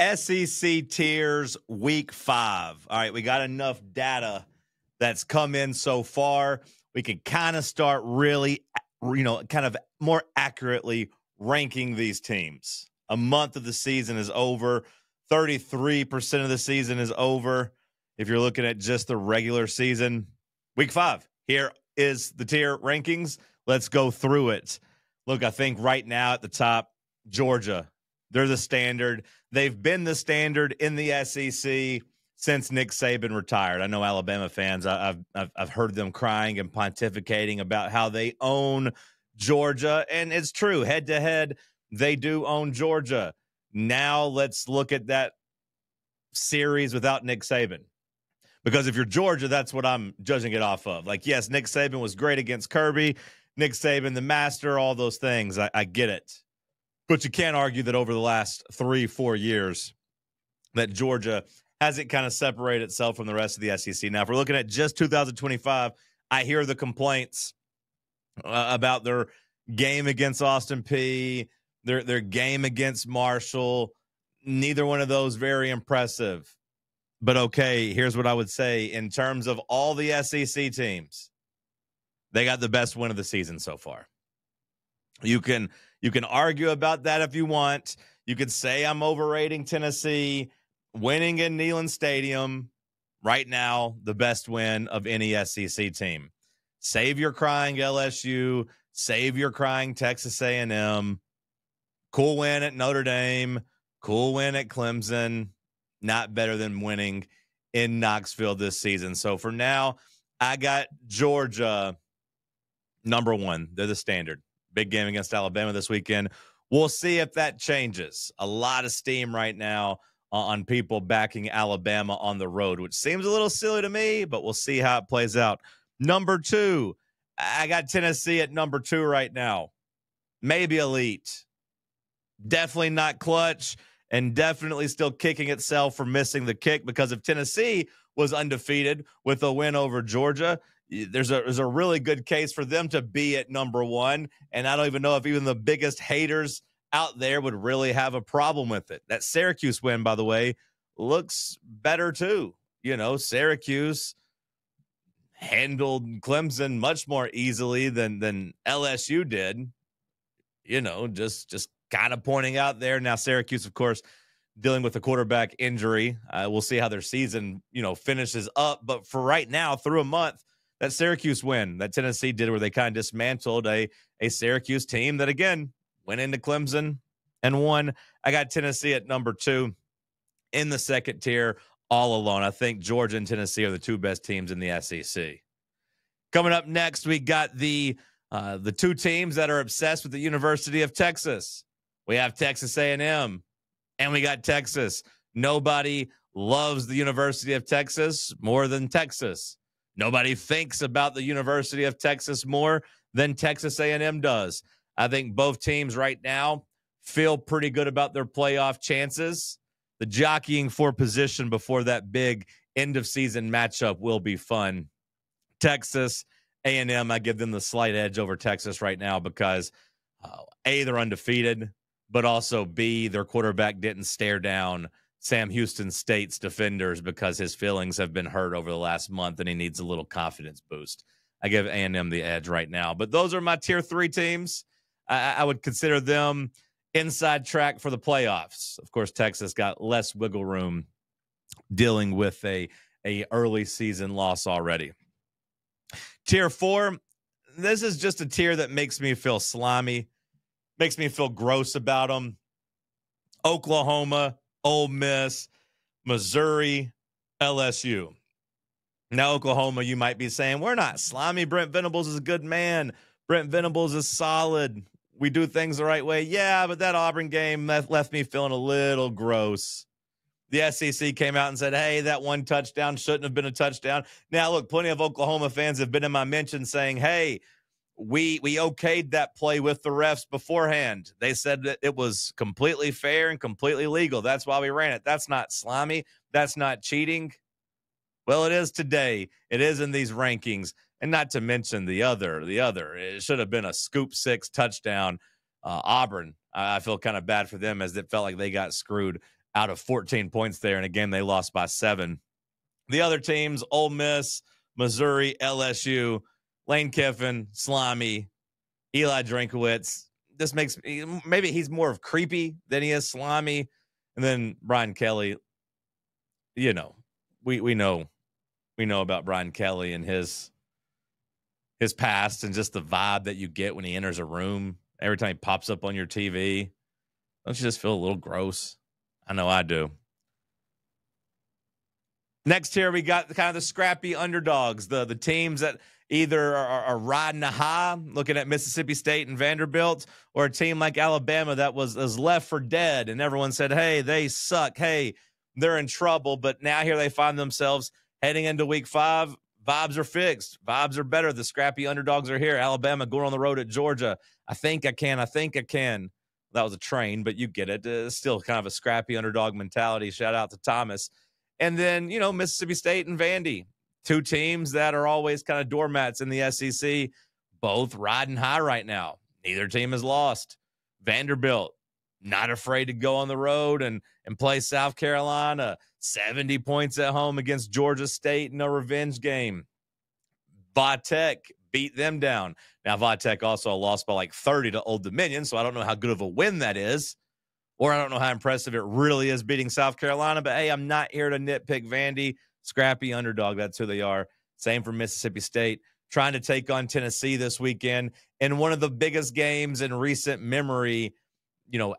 SEC tiers week 5. All right, we got enough data that's come in so far. We can kind of start really, kind of more accurately ranking these teams. A month of the season is over. 33% of the season is over. If you're looking at just the regular season, week 5, here is the tier rankings. Let's go through it. Look, I think right now at the top, Georgia, they're the standard. They've been the standard in the SEC since Nick Saban retired. I know Alabama fans, I've heard them crying and pontificating about how they own Georgia, and it's true. Head-to-head, they do own Georgia. Now let's look at that series without Nick Saban. Because if you're Georgia, that's what I'm judging it off of. Like, yes, Nick Saban was great against Kirby. Nick Saban, the master, all those things. I get it. But you can't argue that over the last 3-4 years that Georgia hasn't kind of separated itself from the rest of the SEC. Now, if we're looking at just 2025, I hear the complaints about their game against Austin Peay, their game against Marshall. Neither one of those very impressive. But okay, here's what I would say. In terms of all the SEC teams, they got the best win of the season so far. You can argue about that if you want. You could say I'm overrating Tennessee. Winning in Neyland Stadium, right now, the best win of any SEC team. Save your crying LSU. Save your crying Texas A&M. Cool win at Notre Dame. Cool win at Clemson. Not better than winning in Knoxville this season. So for now, I got Georgia number 1. They're the standard. Big game against Alabama this weekend. We'll see if that changes. A lot of steam right now on people backing Alabama on the road, which seems a little silly to me, but we'll see how it plays out. Number 2, I got Tennessee at number 2 right now. Maybe elite. Definitely not clutch, and definitely still kicking itself for missing the kick, because if Tennessee was undefeated with a win over Georgia, there's a really good case for them to be at number 1, and I don't even know if even the biggest haters out there would really have a problem with it. That Syracuse win, by the way, looks better too. Syracuse handled Clemson much more easily than LSU did. Just kind of pointing out there. Now Syracuse, of course, dealing with a quarterback injury. We'll see how their season, finishes up. But for right now, through a month, that Syracuse win that Tennessee did, where they kind of dismantled a Syracuse team that, again, went into Clemson and won. I got Tennessee at number 2 in the second tier all alone. I think Georgia and Tennessee are the 2 best teams in the SEC. Coming up next, we got the 2 teams that are obsessed with the University of Texas. We have Texas A&M, and we got Texas. Nobody loves the University of Texas more than Texas. Nobody thinks about the University of Texas more than Texas A&M does. I think both teams right now feel pretty good about their playoff chances. The jockeying for position before that big end-of-season matchup will be fun. Texas A&M, I give them the slight edge over Texas right now because, A, they're undefeated, but also, B, their quarterback didn't stare down Sam Houston State's defenders because his feelings have been hurt over the last month and he needs a little confidence boost. I give A&M the edge right now. But those are my tier 3 teams. I would consider them inside track for the playoffs. Of course, Texas got less wiggle room dealing with a early season loss already. Tier 4, this is just a tier that makes me feel slimy, makes me feel gross about them. Oklahoma, Ole Miss, Missouri, LSU. Now, Oklahoma, you might be saying, we're not slimy. Brent Venables is a good man. Brent Venables is solid. We do things the right way. Yeah, but that Auburn game left me feeling a little gross. The SEC came out and said, hey, that one touchdown shouldn't have been a touchdown. Now, look, plenty of Oklahoma fans have been in my mention saying, hey, we okayed that play with the refs beforehand. They said that it was completely fair and completely legal. That's why we ran it. That's not slimy. That's not cheating. Well, it is today. It is in these rankings. And not to mention the other. It should have been a scoop 6 touchdown. Auburn, I feel kind of bad for them as it felt like they got screwed out of 14 points there. And again, they lost by 7. The other teams, Ole Miss, Missouri, LSU, Lane Kiffin, Slimy, Eli Drinkowitz. This makes maybe he's more of creepy than he is slimy. And then Brian Kelly, we know about Brian Kelly and his past and just the vibe that you get when he enters a room. Every time he pops up on your TV, don't you just feel a little gross? I know I do. Next here, we got kind of the scrappy underdogs, the teams that either are riding a high, looking at Mississippi State and Vanderbilt, or a team like Alabama that was left for dead, and everyone said, hey, they suck. Hey, they're in trouble. But now here they find themselves heading into week 5. Vibes are fixed. Vibes are better. The scrappy underdogs are here. Alabama going on the road at Georgia. I think I can. That was a train, but you get it. Still kind of a scrappy underdog mentality. Shout out to Thomas. And then, Mississippi State and Vandy, 2 teams that are always kind of doormats in the SEC, both riding high right now. Neither team has lost. Vanderbilt, not afraid to go on the road and play South Carolina. 70 points at home against Georgia State in a revenge game. Vatech beat them down. Now, Vatech also lost by like 30 to Old Dominion, so I don't know how good of a win that is. Or I don't know how impressive it really is beating South Carolina. But, hey, I'm not here to nitpick Vandy. Scrappy underdog, that's who they are. Same for Mississippi State. Trying to take on Tennessee this weekend in one of the biggest games in recent memory,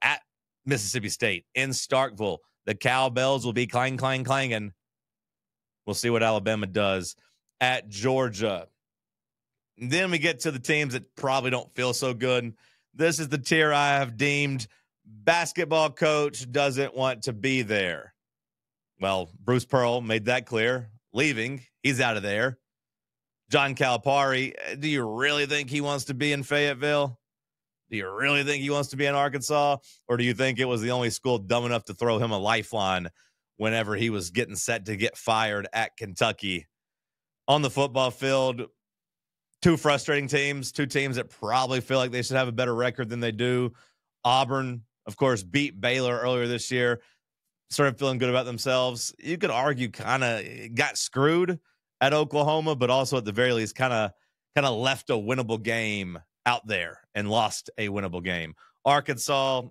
at Mississippi State in Starkville. The cowbells will be clanging. We'll see what Alabama does at Georgia. And then we get to the teams that probably don't feel so good. This is the tier I have deemed basketball coach doesn't want to be there. Well, Bruce Pearl made that clear. Leaving. He's out of there. John Calipari, do you really think he wants to be in Fayetteville? Do you really think he wants to be in Arkansas? Or do you think it was the only school dumb enough to throw him a lifeline whenever he was getting set to get fired at Kentucky? On the football field, 2 frustrating teams, 2 teams that probably feel like they should have a better record than they do. Auburn, of course, beat Baylor earlier this year. Started feeling good about themselves. You could argue kind of got screwed at Oklahoma, but also at the very least kind of left a winnable game out there and lost a winnable game. Arkansas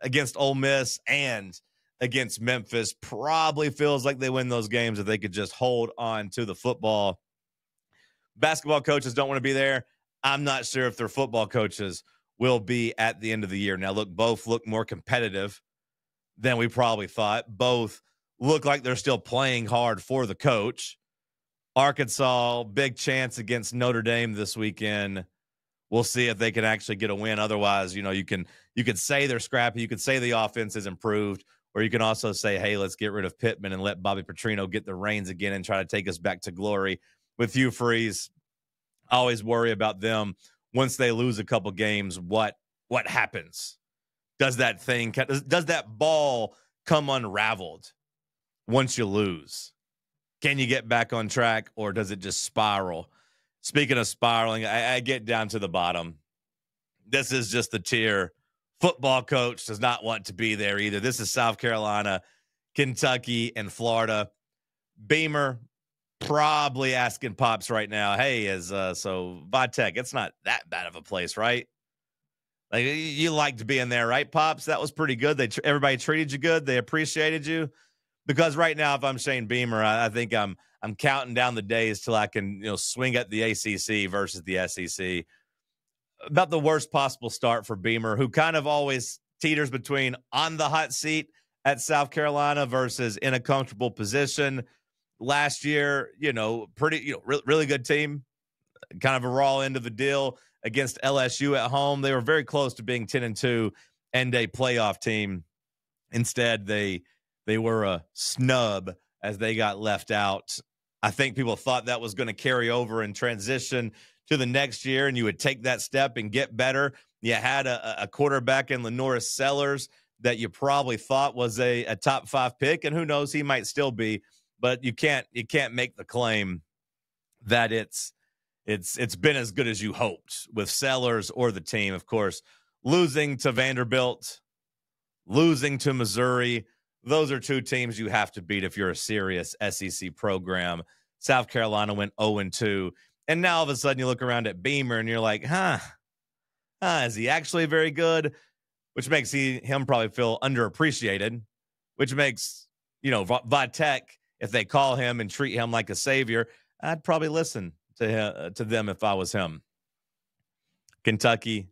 against Ole Miss and against Memphis probably feels like they win those games if they could just hold on to the football. Basketball coaches don't want to be there. I'm not sure if their football coaches will be at the end of the year. Now, look, both look more competitive than we probably thought. Both look like they're still playing hard for the coach. Arkansas, big chance against Notre Dame this weekend. We'll see if they can actually get a win. Otherwise, you could say they're scrappy. You could say the offense is improved, or you can also say, hey, let's get rid of Pittman and let Bobby Petrino get the reins again and try to take us back to glory. With Hugh Freeze, I always worry about them. Once they lose a couple games, what happens? Does that ball come unraveled once you lose? Can you get back on track, or does it just spiral? Speaking of spiraling, I get down to the bottom. This is just the tier. Football coach does not want to be there either. This is South Carolina, Kentucky, and Florida. Beamer probably asking Pops right now, hey, so Vatech, it's not that bad of a place, right? Like, you liked being there, right, Pops? That was pretty good. Everybody treated you good. They appreciated you. Because right now, if I'm Shane Beamer, I think I'm counting down the days till I can swing at the ACC versus the SEC. About the worst possible start for Beamer, who kind of always teeters between on the hot seat at South Carolina versus in a comfortable position. Last year, really good team, kind of a raw end of the deal against LSU at home. They were very close to being 10-2 and a playoff team. Instead, they were a snub as they got left out. I think people thought that was going to carry over and transition to the next year, and you would take that step and get better. You had a quarterback in Lenoris Sellers that you probably thought was a top 5 pick, and who knows, he might still be. But you can't make the claim that it's been as good as you hoped with Sellers or the team. Of course, losing to Vanderbilt, losing to Missouri, those are two teams you have to beat if you're a serious SEC program. South Carolina went 0-2. And now all of a sudden you look around at Beamer and you're like, is he actually very good? Which makes him probably feel underappreciated, which makes, Vitek, if they call him and treat him like a savior, I'd probably listen to them if I was him. Kentucky,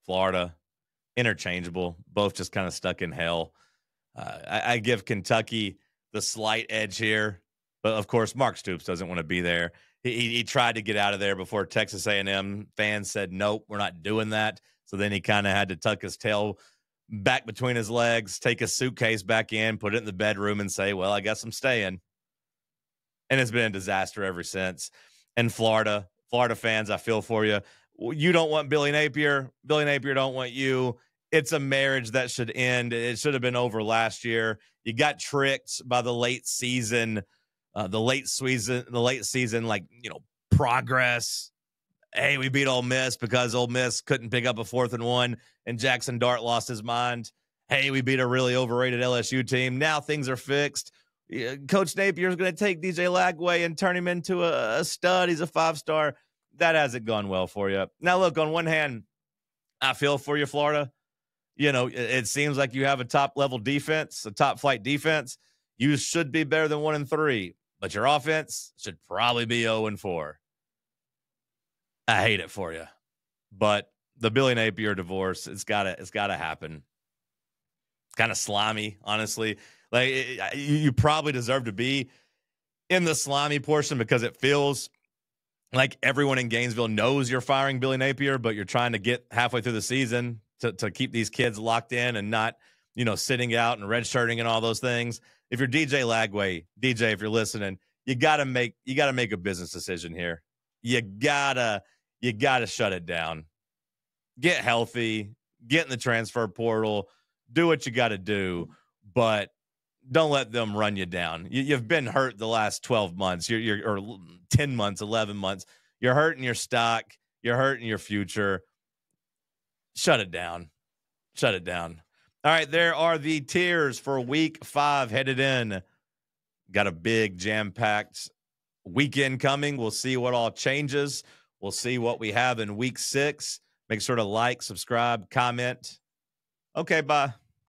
Florida, interchangeable, both just kind of stuck in hell. I give Kentucky the slight edge here, but of course, Mark Stoops doesn't want to be there. He tried to get out of there before Texas A&M fans said, nope, we're not doing that. So then he kind of had to tuck his tail back between his legs, take a suitcase back in, put it in the bedroom and say, well, I guess I'm staying. And it's been a disaster ever since. And Florida fans, I feel for you. You don't want Billy Napier. Billy Napier don't want you. It's a marriage that should end. It should have been over last year. You got tricked by the late season, progress. Hey, we beat Ole Miss because Ole Miss couldn't pick up a 4th and 1 and Jackson Dart lost his mind. Hey, we beat a really overrated LSU team. Now things are fixed. Coach Napier is going to take DJ Lagway and turn him into a stud. He's a 5-star. That hasn't gone well for you. Now, look, on one hand, I feel for you, Florida. It seems like you have a top-level defense, a top-flight defense. You should be better than 1-3, but your offense should probably be 0-4. I hate it for you, but the Billy Napier divorce, it's gotta happen. It's kind of slimy, honestly. Like you probably deserve to be in the slimy portion because it feels like everyone in Gainesville knows you're firing Billy Napier, but you're trying to get halfway through the season to keep these kids locked in and not, sitting out and redshirting and all those things. If you're DJ Lagway, DJ, if you're listening, you gotta make a business decision here. You gotta shut it down. Get healthy, get in the transfer portal, do what you got to do, but don't let them run you down. You've been hurt the last 12 months, or 10 months, 11 months. You're hurting your stock. You're hurting your future. Shut it down. Shut it down. All right, there are the tiers for week 5 headed in. Got a big jam-packed weekend coming. We'll see what all changes. We'll see what we have in week 6. Make sure to like, subscribe, comment. Okay, bye.